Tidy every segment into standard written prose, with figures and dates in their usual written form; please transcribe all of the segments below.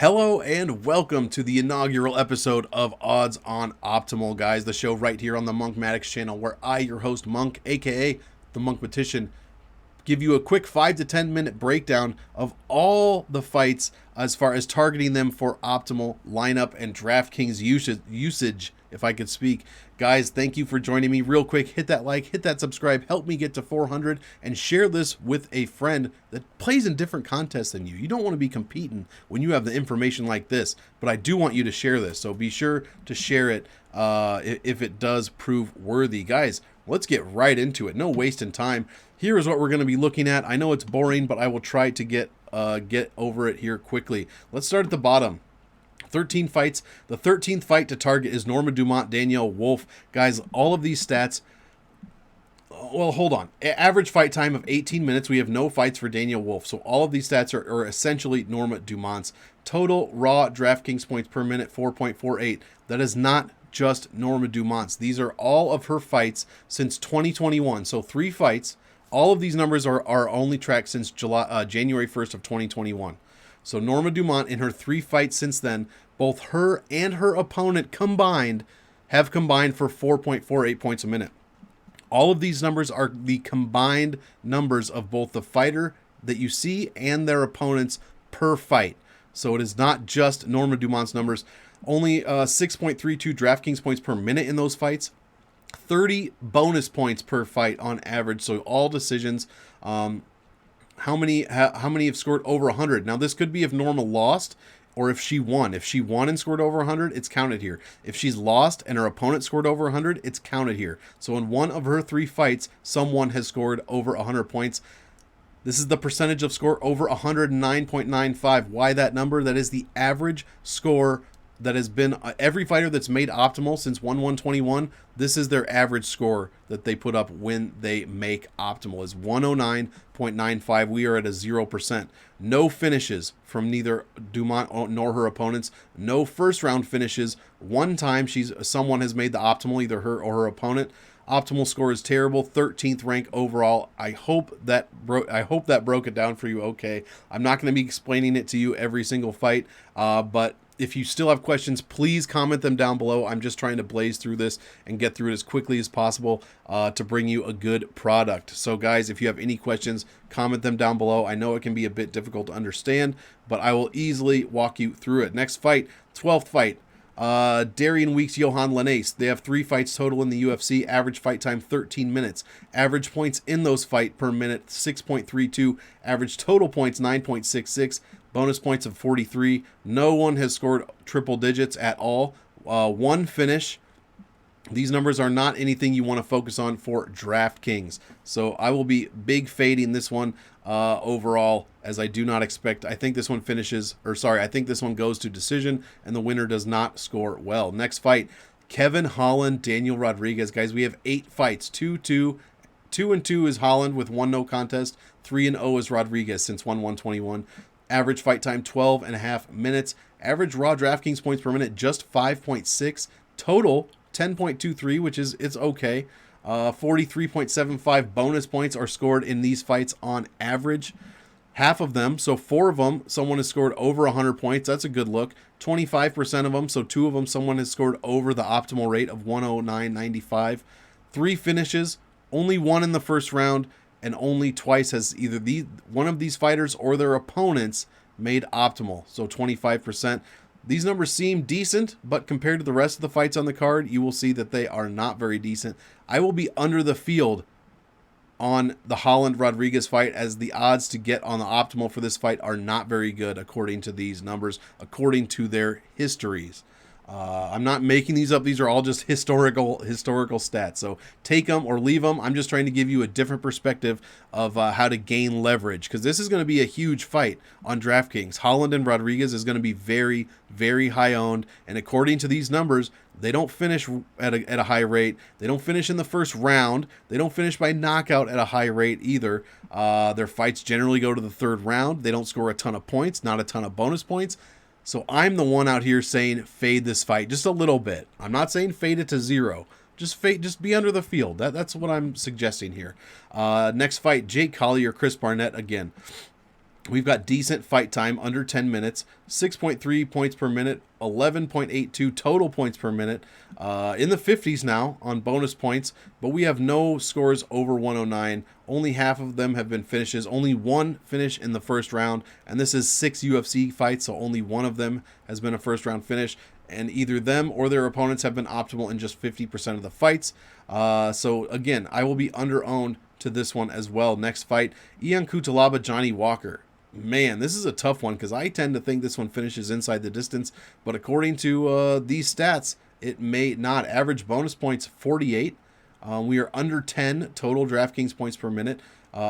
Hello and welcome to the inaugural episode of Odds on Optimal, guys. The show right here on the Monkmatics channel where I, your host Monk, aka the Monkmatician, give you a quick 5 to 10 minute breakdown of all the fights as far as targeting them for optimal lineup and DraftKings usage, if I could speak. Guys, thank you for joining me. Real quick, hit that like, hit that subscribe, help me get to 400, and share this with a friend that plays in different contests than you. You don't want to be competing when you have the information like this, but I do want you to share this, so be sure to share it if it does prove worthy. Guys, let's get right into it. No wasting time. Here is what we're going to be looking at. I know it's boring, but I will try to get over it here quickly. Let's start at the bottom. 13 fights. The 13th fight to target is Norma Dumont, Danielle Wolf. Guys, all of these stats... Well, hold on. Average fight time of 18 minutes. We have no fights for Danielle Wolf. So all of these stats are essentially Norma Dumont's. Total raw DraftKings points per minute, 4.48. That is not just Norma Dumont's. These are all of her fights since 2021. So 3 fights. All of these numbers are only tracked since January 1st of 2021. So Norma Dumont, in her 3 fights since then, both her and her opponent have combined for 4.48 points a minute. All of these numbers are the combined numbers of both the fighter that you see and their opponents per fight. So it is not just Norma Dumont's numbers. Only 6.32 DraftKings points per minute in those fights. 30 bonus points per fight on average. So all decisions. How many have scored over 100? Now this could be if Norma lost or if she won. If she won and scored over 100, it's counted here. If she's lost and her opponent scored over 100, it's counted here. So in one of her 3 fights, someone has scored over 100 points. This is the percentage of score over 109.95. Why that number? That is the average score that has been every fighter that's made optimal since 1/1/21. This is their average score that they put up when they make optimal is 109.95. We are at a 0%. No finishes from neither Dumont nor her opponents. No first round finishes. One time someone has made the optimal, either her or her opponent. Optimal score is terrible. 13th rank overall. I hope that broke it down for you. Okay, I'm not going to be explaining it to you every single fight, but if you still have questions, please comment them down below. I'm just trying to blaze through this and get through it as quickly as possible to bring you a good product. So guys, if you have any questions, comment them down below. I know it can be a bit difficult to understand, but I will easily walk you through it. Next fight, 12th fight. Darian Weeks, Johan Linace. They have 3 fights total in the UFC. Average fight time 13 minutes. Average points in those fights per minute 6.32. Average total points 9.66. Bonus points of 43. No one has scored triple digits at all. 1 finish. These numbers are not anything you want to focus on for DraftKings. So I will be big fading this one overall, as I do not expect. I think this one I think this one goes to decision, and the winner does not score well. Next fight, Kevin Holland, Daniel Rodriguez. Guys, we have 8 fights. 2-2 is Holland with 1 no contest. 3-0 is Rodriguez since 1/1/21. Average fight time 12.5 minutes. Average raw DraftKings points per minute just 5.6. Total 10.23, which is it's okay. 43.75 bonus points are scored in these fights on average. Half of them, so 4 of them, someone has scored over 100 points. That's a good look. 25% of them, so 2 of them, someone has scored over the optimal rate of 109.95. 3 finishes, only 1 in the first round, and only twice has either one of these fighters or their opponents made optimal, so 25%. These numbers seem decent, but compared to the rest of the fights on the card, you will see that they are not very decent. I will be under the field on the Holland-Rodriguez fight, as the odds to get on the optimal for this fight are not very good according to these numbers, according to their histories. I'm not making these up. These are all just historical stats. So take them or leave them. I'm just trying to give you a different perspective of how to gain leverage, because this is going to be a huge fight on DraftKings. Holland and Rodriguez is going to be very, very high owned. And according to these numbers, they don't finish at a high rate. They don't finish in the first round. They don't finish by knockout at a high rate either. Their fights generally go to the 3rd round. They don't score a ton of points, not a ton of bonus points. So I'm the one out here saying fade this fight just a little bit. I'm not saying fade it to 0. Just be under the field. That's what I'm suggesting here. Next fight, Jake Collier, Chris Barnett again. We've got decent fight time, under 10 minutes, 6.3 points per minute, 11.82 total points per minute, in the 50s now on bonus points, but we have no scores over 109. Only half of them have been finishes, only one finish in the first round, and this is 6 UFC fights, so only one of them has been a first round finish, and either them or their opponents have been optimal in just 50% of the fights. So again, I will be under-owned to this one as well. Next fight, Ian Cutelaba, Johnny Walker. Man, this is a tough one because I tend to think this one finishes inside the distance, but according to these stats, it may not. Average bonus points 48. We are under 10 total DraftKings points per minute.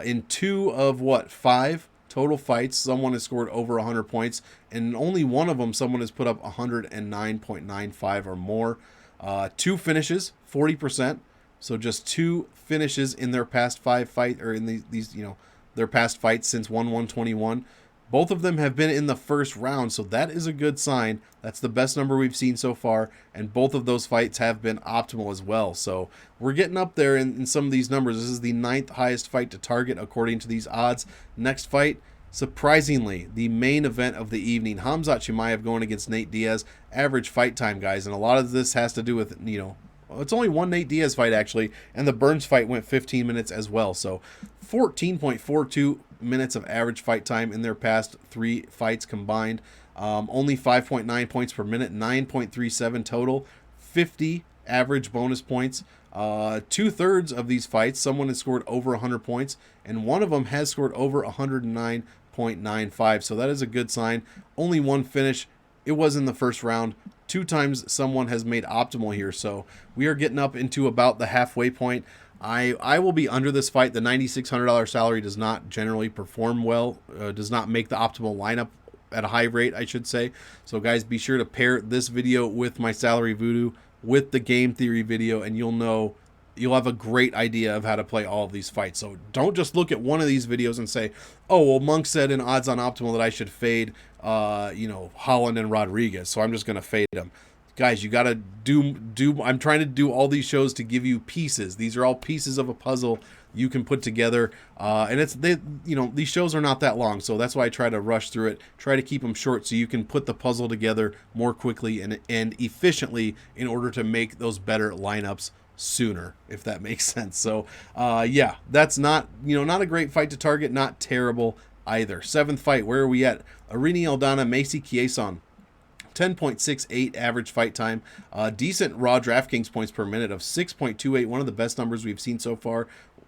In 2 of 5 total fights, someone has scored over 100 points, and in only one of them, someone has put up 109.95 or more. 2 finishes, 40%. So just 2 finishes in their past 5 fights, or in these their past fights since 1/1/21. Both of them have been in the first round, so that is a good sign. That's the best number we've seen so far, and both of those fights have been optimal as well. So we're getting up there in some of these numbers. This is the 9th highest fight to target according to these odds. Next fight, surprisingly, the main event of the evening, Khamzat Chimaev going against Nate Diaz. Average fight time, guys, and a lot of this has to do with, it's only one Nate Diaz fight, actually, and the Burns fight went 15 minutes as well. So 14.42 minutes of average fight time in their past 3 fights combined. Only 5.9 points per minute, 9.37 total, 50 average bonus points. 2/3 of these fights, someone has scored over 100 points, and one of them has scored over 109.95. So that is a good sign. Only one finish. It was in the first round. 2 times someone has made optimal here. So we are getting up into about the halfway point. I will be under this fight. The $9,600 salary does not generally perform well, does not make the optimal lineup at a high rate, I should say. So guys, be sure to pair this video with my salary voodoo, with the game theory video, and you'll have a great idea of how to play all of these fights. So don't just look at one of these videos and say, oh, well, Monk said in odds on optimal that I should fade, Holland and Rodriguez, so I'm just going to fade them. Guys, you got to do, I'm trying to do all these shows to give you pieces. These are all pieces of a puzzle you can put together. And these shows are not that long, so that's why I try to rush through it, try to keep them short so you can put the puzzle together more quickly and efficiently in order to make those better lineups sooner, if that makes sense. So yeah, that's not a great fight to target, not terrible either. 7th fight, where are we at? Arini Aldana, Macy Chiasson. 10.68 average fight time, decent raw DraftKings points per minute of 6.28, one of the best numbers we've seen so far.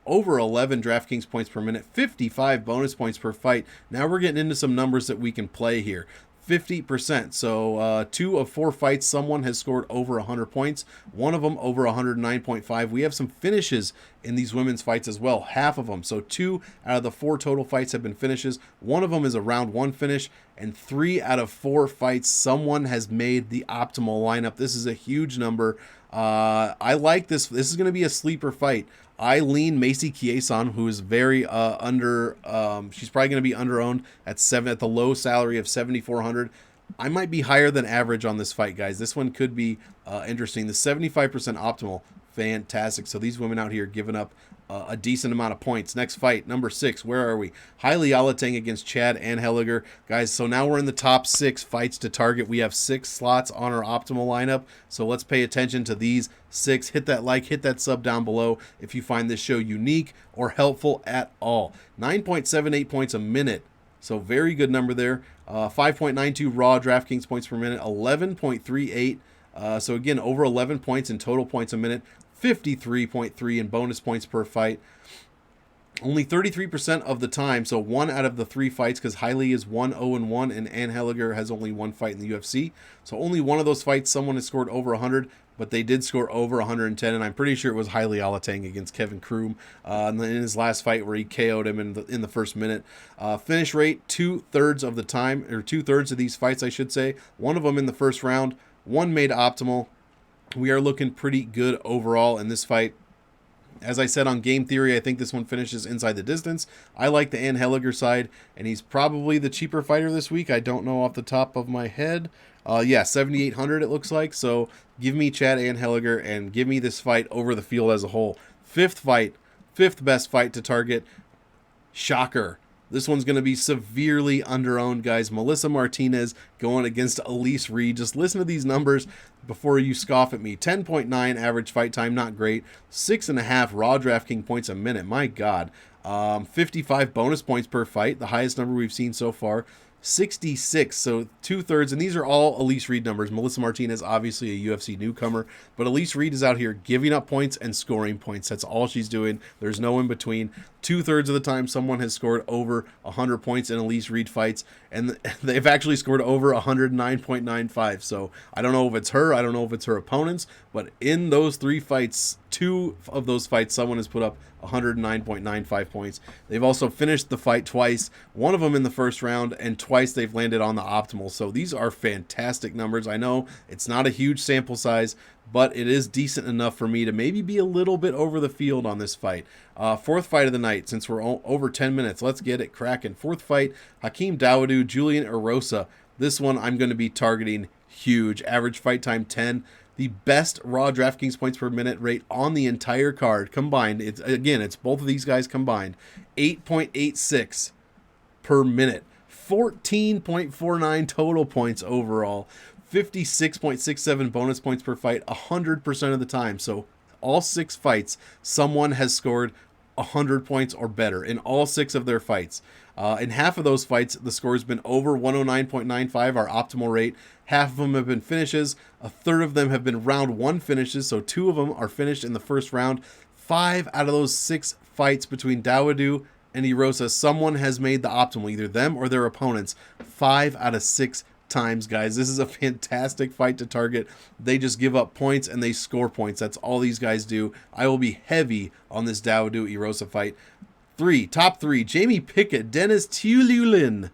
Over 11 DraftKings points per minute, 55 bonus points per fight. Now we're getting into some numbers that we can play here. 50%. So 2 of 4 fights, someone has scored over 100 points. One of them over 109.5. We have some finishes in these women's fights as well, half of them. So 2 out of the 4 total fights have been finishes. One of them is a round 1 finish, and 3 out of 4 fights, someone has made the optimal lineup. This is a huge number. I like this. This is going to be a sleeper fight. I lean Macy Chiasson, who is very under. She's probably going to be under-owned at the low salary of $7,400. I might be higher than average on this fight, guys. This one could be interesting. The 75% optimal, fantastic. So these women out here giving up a decent amount of points. Next fight, number 6. Where are we? Hailey Alateng against Chad Anheliger. Guys, so now we're in the top 6 fights to target. We have 6 slots on our optimal lineup. So let's pay attention to these 6. Hit that like, hit that sub down below if you find this show unique or helpful at all. 9.78 points a minute. So very good number there. 5.92 raw DraftKings points per minute. 11.38. So again, over 11 points in total points a minute. 53.3 in bonus points per fight. Only 33% of the time, so 1 out of the 3 fights, because Hailey is 1-0-1 and Anheliger has only 1 fight in the UFC. So only one of those fights, someone has scored over 100, but they did score over 110, and I'm pretty sure it was Hailey Alateng against Kevin Kroom in his last fight where he KO'd him in the first minute. Finish rate, 2/3 of the time, or 2/3 of these fights, I should say. One of them in the first round, 1 made optimal. We are looking pretty good overall in this fight. As I said on Game Theory, I think this one finishes inside the distance. I like the Anheliger side, and he's probably the cheaper fighter this week. I don't know off the top of my head. Yeah, 7,800 it looks like. So give me Chad Anheliger and give me this fight over the field as a whole. 5th fight, 5th best fight to target. Shocker. This one's going to be severely underowned, guys. Melissa Martinez going against Elise Reed. Just listen to these numbers before you scoff at me. 10.9 average fight time, not great. 6.5 raw DraftKings points a minute. My God. 55 bonus points per fight, the highest number we've seen so far. 66, so 2/3, and these are all Elise Reed numbers. Melissa Martinez, obviously a UFC newcomer, but Elise Reed is out here giving up points and scoring points. That's all she's doing. There's no in between. 2/3 of the time, someone has scored over 100 points in Elise Reed fights, and they've actually scored over 109.95. So I don't know if it's her, I don't know if it's her opponents, but in those 3 fights, 2 of those fights, someone has put up 109.95 points. They've also finished the fight twice, one of them in the first round, and twice they've landed on the optimal. So these are fantastic numbers. I know it's not a huge sample size, but it is decent enough for me to maybe be a little bit over the field on this fight. 4th fight of the night, since we're over 10 minutes. Let's get it cracking. 4th fight, Hakeem Dawodu, Julian Erosa. This one I'm going to be targeting huge. Average fight time 10. The best raw DraftKings points per minute rate on the entire card combined. It's both of these guys combined. 8.86 per minute. 14.49 total points overall. 56.67 bonus points per fight 100% of the time. So all 6 fights, someone has scored 100 points or better in all 6 of their fights. In half of those fights, the score has been over 109.95, our optimal rate. Half of them have been finishes. 1/3 of them have been round 1 finishes, so 2 of them are finished in the first round. 5 out of those 6 fights between Dawodu and Erosa, someone has made the optimal, either them or their opponents. 5 out of 6 times, guys. This is a fantastic fight to target. They just give up points and they score points. That's all these guys do. I will be heavy on this Dawodu Erosa fight. Top 3, Jamie Pickett, Dennis Tululin,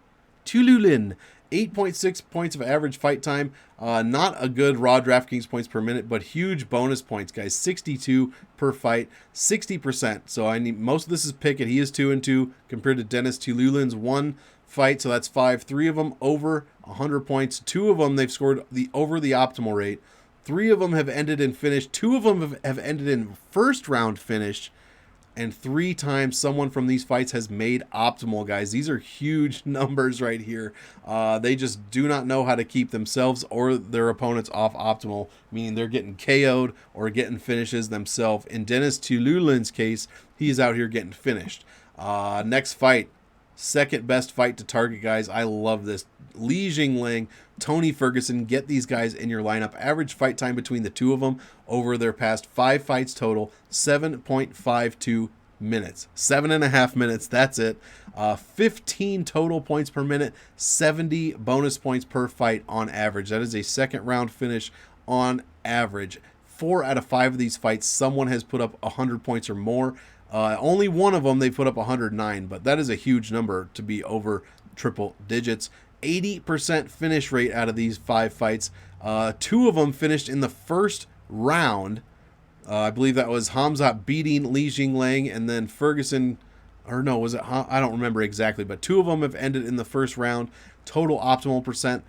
8.6 points of average fight time. Not a good raw DraftKings points per minute, but huge bonus points, guys. 62 per fight, 60%. So I need most of this is Pickett. He is 2-2 compared to Dennis Tululin's 1 fight, so that's 5. 3 of them over 100 points. 2 of them they've scored over the optimal rate. 3 of them have ended in finish. 2 of them have ended in first round finish. And 3 times someone from these fights has made optimal, guys. These are huge numbers right here. They just do not know how to keep themselves or their opponents off optimal, meaning they're getting KO'd or getting finishes themselves. In Dennis Tululin's case, he's out here getting finished. Next fight, second best fight to target, guys. I love this. Li Jingliang, Tony Ferguson, get these guys in your lineup. Average fight time between the 2 of them over their past 5 fights total, 7.52 minutes. 7.5 minutes, that's it. 15 total points per minute, 70 bonus points per fight on average. That is a second round finish on average. 4 out of 5 of these fights, someone has put up 100 points or more. Only one of them they put up 109, but that is a huge number to be over triple digits. 80% finish rate out of these 5 fights. 2 of them finished in the first round. I believe that was Hamzat beating Li Jingliang, and then Ferguson, or no, was it? I don't remember exactly, but 2 of them have ended in the first round. Total optimal percent,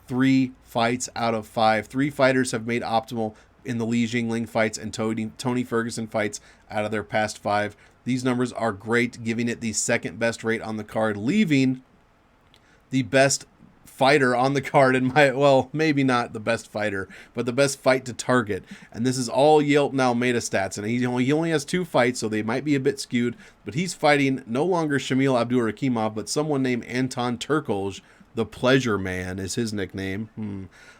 3 fights out of 5. 3 fighters have made optimal in the Li Jingliang fights and Tony Ferguson fights out of their past 5. These numbers are great, giving it the second best rate on the card, leaving the best fighter on the card in well, maybe not the best fighter, but the best fight to target. And this is all Yelton Almeida stats, and he only has 2 fights, so they might be a bit skewed, but he's fighting no longer Shamil Abdurakhimov, but someone named Anton Turkolj. The Pleasure Man is his nickname.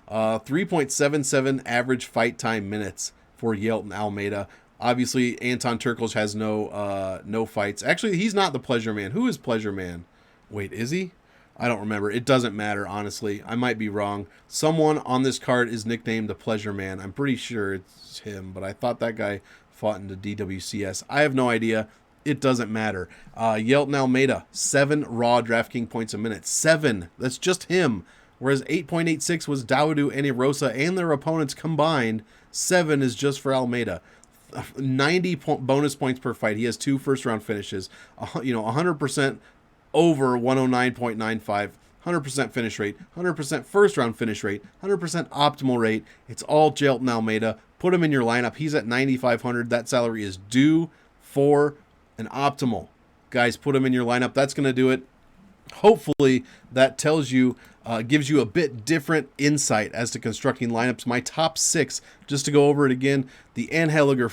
3.77 average fight time minutes for Yelton Almeida. Obviously, Anton Turkolj has no fights. Actually, he's not the Pleasure Man. Who is Pleasure Man? Wait, is he? I don't remember. It doesn't matter, honestly. I might be wrong. Someone on this card is nicknamed the Pleasure Man. I'm pretty sure it's him, but I thought that guy fought in the DWCS. I have no idea. It doesn't matter. Yelton Almeida, 7 raw DraftKings points a minute. 7. That's just him. Whereas 8.86 was Dawodu and Erosa and their opponents combined. 7 is just for Almeida. 90 bonus points per fight. He has 2 first-round finishes. 100% over 109.95, 100% finish rate, 100% first-round finish rate, 100% optimal rate. It's all Yelton Almeida. Put him in your lineup. He's at 9,500. That salary is due for an optimal. Guys, put him in your lineup. That's going to do it. hopefully that tells you, gives you a bit different insight as to constructing lineups. My top 6, just to go over it again: the Anheliger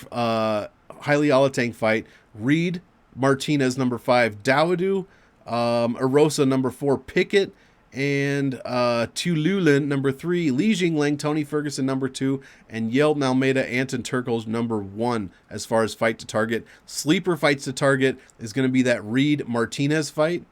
Highly Alatang fight, Reed Martinez number 5, Dawoodu, Erosa number 4, Pickett, and Tululin number 3, Li Jingling, Tony Ferguson number 2, and Yelton Almeida, Anton Turkles number 1 as far as fight to target. Sleeper fights to target is going to be that Reed Martinez fight.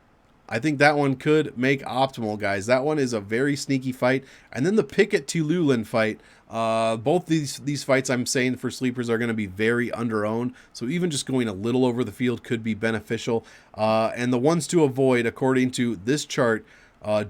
I think that one could make optimal, guys. That one is a very sneaky fight. And then the Pickett Tululin fight. Both these fights I'm saying for sleepers are going to be very under-owned. So even just going a little over the field could be beneficial. And the ones to avoid, according to this chart,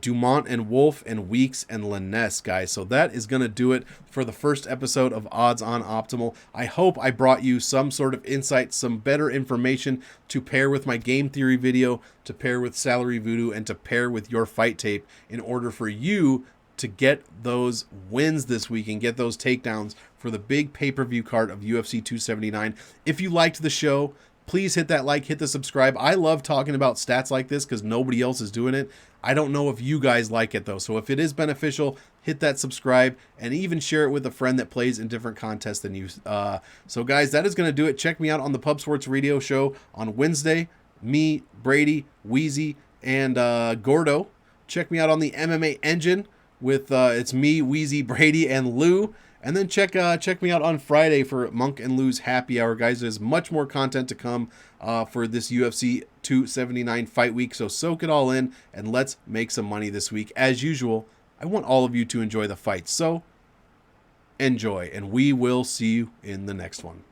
Dumont and Wolf and Weeks and Liness, guys. So that is going to do it for the first episode of Odds on Optimal. I hope I brought you some sort of insight, some better information to pair with my game theory video, to pair with Salary Voodoo, and to pair with your fight tape in order for you to get those wins this week and get those takedowns for the big pay-per-view card of UFC 279. If you liked the show, please hit that like, hit the subscribe. I love talking about stats like this because nobody else is doing it. I don't know if you guys like it though. So if it is beneficial, hit that subscribe and even share it with a friend that plays in different contests than you. So guys, that is going to do it. Check me out on the Pub Sports Radio Show on Wednesday. Me, Brady, Wheezy, and Gordo. Check me out on the MMA Engine with it's me, Wheezy, Brady, and Lou. And then check me out on Friday for Monk and Lou's Happy Hour, guys. There's much more content to come for this UFC 279 fight week. So soak it all in and let's make some money this week. As usual, I want all of you to enjoy the fight. So enjoy, and we will see you in the next one.